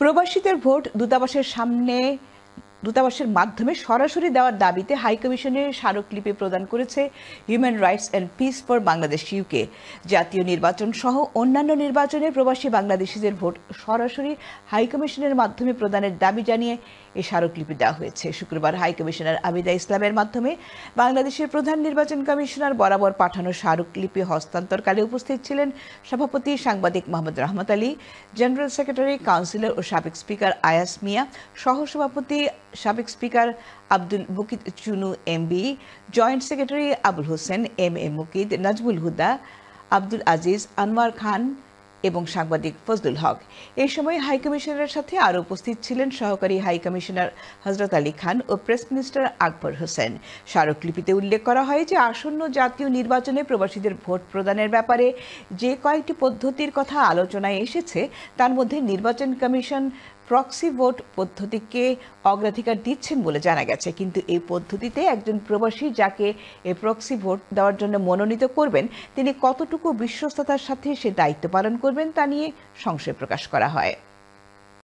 প্রবাসীদের ভোট দূতাবাসের মাধ্যমে সরাসরি দেওয়ার দাবিতে হাইকমিশনের স্মারকলিপি প্রদান করেছে human rights and piece for Bangladesh UK. জাতীয় নির্বাচন সহ অন্যান্য নির্বাচনে প্রবাসী বাংলাদেশিদের ভোট সরাসরি হাইকমিশনের মাধ্যমে প্রদানের দাবি জানিয়ে এই স্মারকলিপি দেওয়া হয়েছে। শুক্রবার হাইকমিশনার আবিদা ইসলামের মাধ্যমে বাংলাদেশের প্রধান নির্বাচন কমিশনার বরাবর পাঠানো স্মারকলিপি হস্তান্তরকালে উপস্থিত ছিলেন সভাপতি সাংবাদিক Mohammad Rahmat Ali, general secretary, councillor ও সাবেক স্পিকার আয়াস মিয়া, সহসভাপতি সাবেক speaker Abdul Mukid Chunu MB, joint secretary Abul Hossain M A Mukid, Nazmul Huda, Abdul Aziz, Anwar Khan এবং সাংবাদিক ফজলুল হক। এই সময় হাইকমিশনারের সাথে আরও উপস্থিত ছিলেন সহকারী হাইকমিশনার হজরত আলী খান ও প্রেস মিনিস্টার আকবর হোসেন। স্মারকলিপিতে উল্লেখ করা হয় যে আসন্ন জাতীয় নির্বাচনে প্রবাসীদের ভোট প্রদানের ব্যাপারে যে কয়েকটি পদ্ধতির কথা আলোচনায় এসেছে তার মধ্যে নির্বাচন কমিশন প্রক্সি ভোট পদ্ধতিকে অগ্রাধিকার দিচ্ছেন বলে জানা গেছে। কিন্তু এই পদ্ধতিতে একজন প্রবাসী যাকে এই প্রক্সি ভোট দেওয়ার জন্য মনোনীত করবেন তিনি কতটুকু বিশ্বস্ততার সাথে সে দায়িত্ব পালন করবেন তা নিয়ে সংশয় প্রকাশ করা হয়।